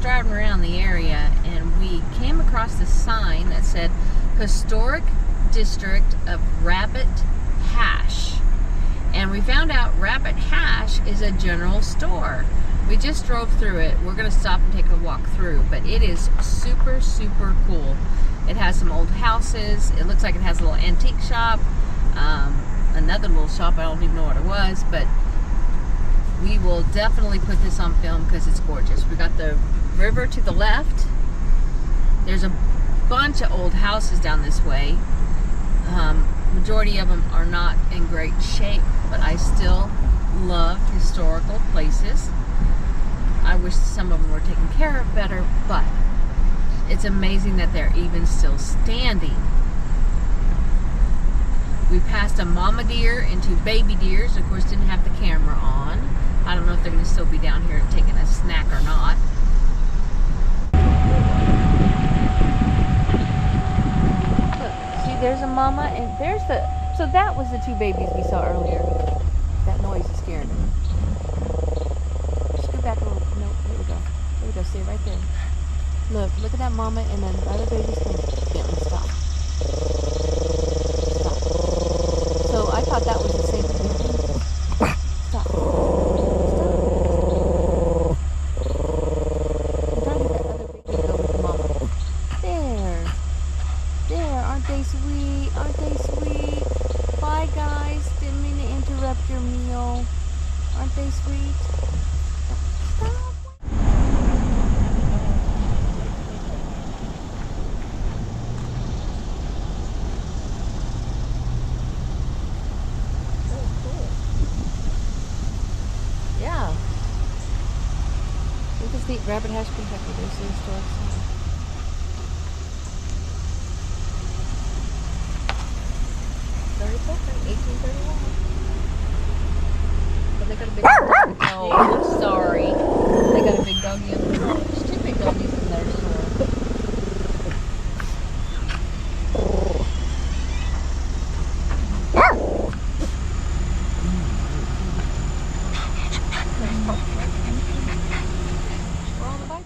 driving around the area and we came across this sign that said Historic District of Rabbit Hash. And we found out Rabbit Hash is a general store. We just drove through it. We're going to stop and take a walk through, but it is super, super cool. It has some old houses. It looks like it has a little antique shop. Another little shop, I don't even know what it was, but we will definitely put this on film because it's gorgeous. We got the river to the left. There's a bunch of old houses down this way. Majority of them are not in great shape, but I still love historical places. I wish some of them were taken care of better, but it's amazing that they're even still standing. We passed a mama deer and two baby deers. Of course, didn't have the camera on. I don't know if they're going to still be down here taking a snack or not. Look, see, there's a mama and there's the... So that was the two babies we saw earlier. That noise is scaring me. Scoot back a little. No, here we go. Here we go. Stay right there. Look at that mama and then the other baby's coming. Bentley, stop. Stop. So I thought that was the same thing. Stop. I'm trying to get that other baby to go with the mama. There. Aren't they sweet? Aren't they sweet? Bye, guys. Didn't mean to interrupt your meal. Aren't they sweet? Stop. Yeah. We can see Rabbit Hash, Kentucky. There's the historic sign. Very different, 1831. But they got a big dog. Oh, I'm sorry. They got a big doggy in the store. There's two big doggies in their store. We're on the bike.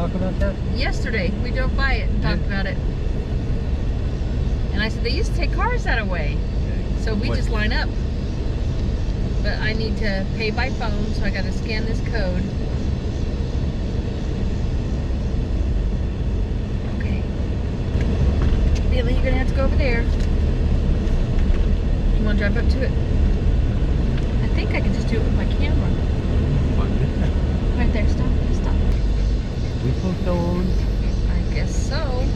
talk about that? Yesterday, we drove by it and talked about it. And I said, they used to take cars that away. Okay. So we just line up. But I need to pay by phone, so I got to scan this code. Okay. Billy, you're going to have to go over there. You want to drive up to it? I think I can just do it with my camera. Right there, stop. We put on. I guess so.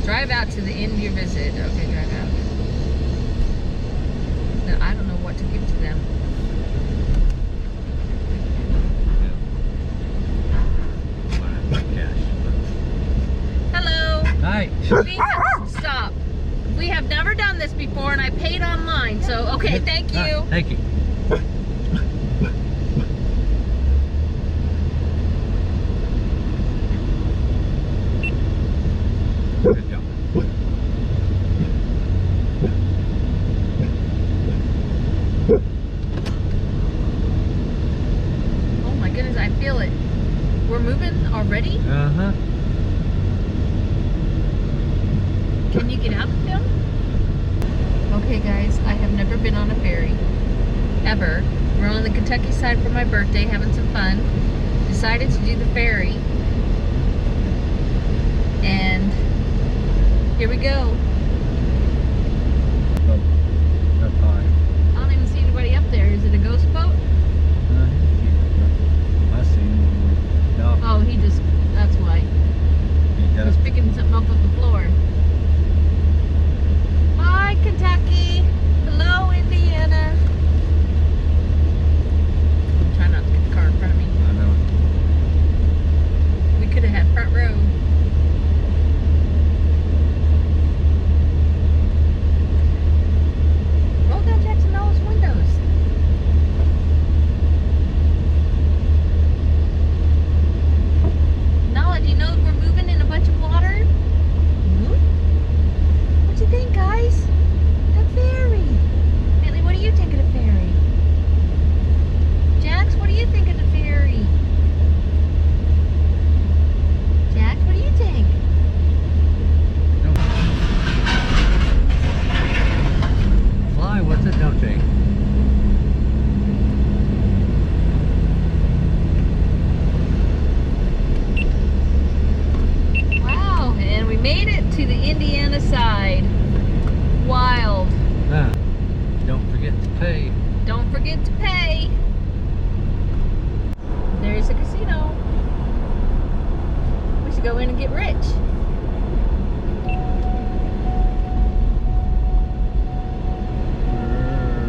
Drive out to the end of your visit. Okay, drive out. No, I don't know what to give to them. Hello. Hi. Stop. We have never done this before, and I paid online. So, okay, thank you. Thank you. Good job. Oh my goodness, I feel it. We're moving already? Uh-huh. Can you get out of film? Okay guys, I have never been on a ferry. Ever. We're on the Kentucky side for my birthday, having some fun. Decided to do the ferry. And here we go. Oh, that's high. I don't even see anybody up there. Is it a ghost boat? I see him. No. Oh, that's why. He does. He's picking something up off the floor. Hi, Kentucky. Hello, Indiana. I'm trying not to get the car in front of me. I know. We could have had front row. Roll down Jackson Noah's windows. Nala, do you know we're moving in a bunch of water? What do you think, guys? The ferry. Bentley, what do you think of the ferry? Jax, what do you think of the ferry? Jax, what do you think? Fly, what's it? Don't take. Wow, and we made it to the Indiana side. Wild. Ah, don't forget to pay. Don't forget to pay. There's a casino. We should go in and get rich.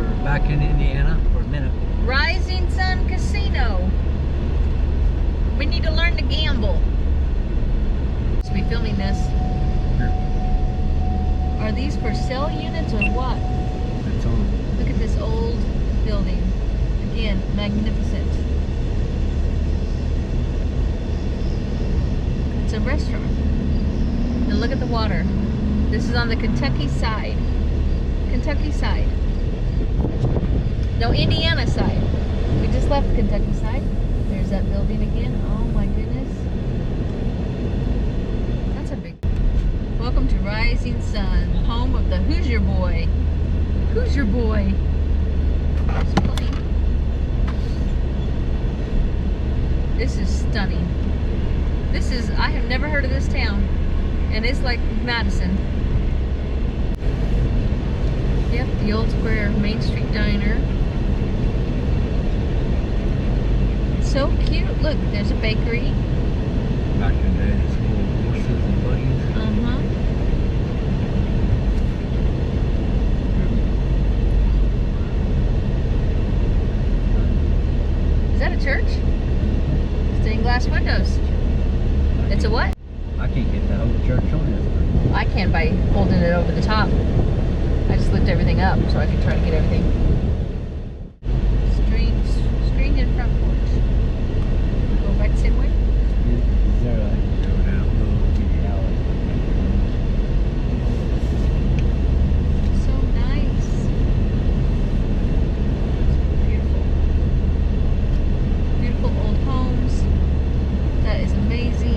We're back in Indiana for a minute. Rising Sun Casino. We need to learn to gamble. Should we be filming this? Are these for sale units or what? It's on. Look at this old building. Again, magnificent. It's a restaurant. And look at the water. This is on the Kentucky side. Kentucky side. No, Indiana side. We just left Kentucky side. There's that building again. Oh my goodness. That's a big... Welcome to Rising Sun, home of the Hoosier Boy. Hoosier Boy. There's a plane. This is stunning. I have never heard of this town. And it's like Madison. Yep, the old square Main Street Diner. So cute. Look, there's a bakery. Back in the day, it's full of horses and buggies. Uh-huh. Is that a church? Stained glass windows. It's a what? I can't get that whole church on this. I can by holding it over the top. I just lift everything up so I can try to get everything. Screen in front porch. Go back the same way. Is there a go down the alley? So nice. Beautiful. Beautiful old homes. That is amazing.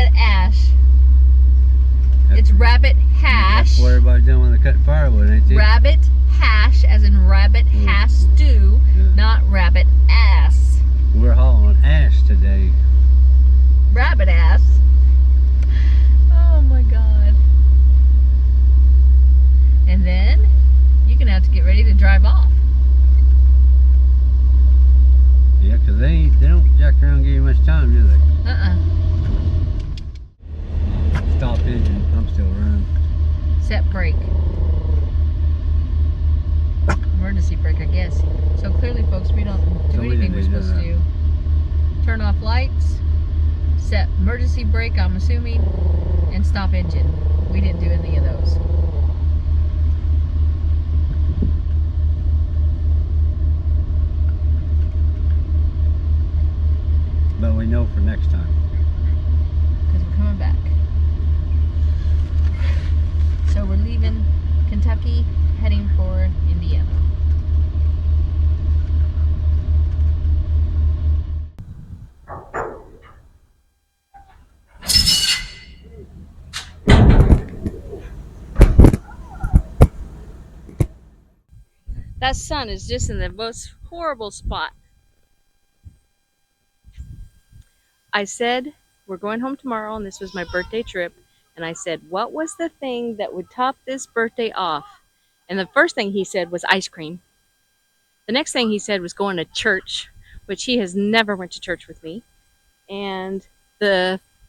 said ash. It's rabbit hash. That's what everybody's doing when they're cutting firewood, ain't they? Rabbit hash, as in rabbit hash stew, not rabbit ass. We're hauling ash today. Rabbit ass. Oh my God. And then you're gonna have to get ready to drive off. Yeah, 'cause they don't jack around and give you much time, do they? Stop engine, I'm still running. Set brake. Emergency brake, I guess. So clearly, folks, we don't do anything we're supposed to do. Turn off lights, set emergency brake, I'm assuming, and stop engine. We didn't do any of those. But we know for next time. Because we're coming back. So we're leaving Kentucky, heading for Indiana. That sun is just in the most horrible spot. I said, we're going home tomorrow, and this was my birthday trip. And I said, what was the thing that would top this birthday off? And the first thing he said was ice cream. The next thing he said was going to church, which he has never went to church with me. And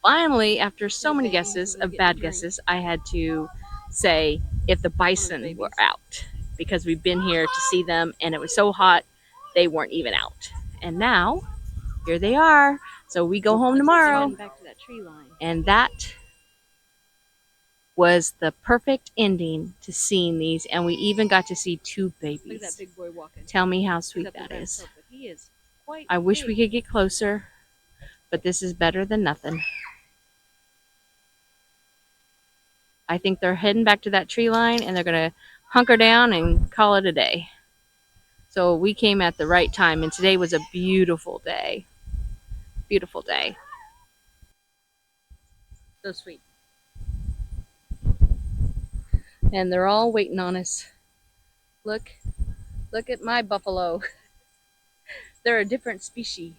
finally, after so many guesses of bad guesses, I had to say if the bison were out, because we've been here to see them, and it was so hot, they weren't even out. And now, here they are. So we go home tomorrow. Back to that tree line. And that was the perfect ending to seeing these. And we even got to see two babies. Look at that big boy walking. Tell me how sweet that is. He is quite I wish we could get closer, but this is better than nothing. I think they're heading back to that tree line, and they're going to hunker down and call it a day. So we came at the right time, and today was a beautiful day. Beautiful day. So sweet. And they're all waiting on us. Look at my buffalo. They're a different species.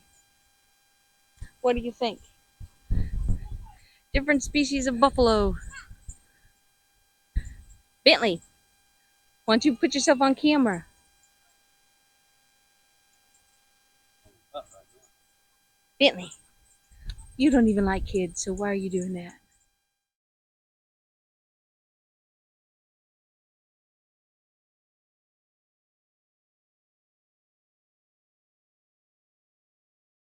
What do you think? Different species of buffalo. Bentley, why don't you put yourself on camera? Bentley, you don't even like kids, so why are you doing that?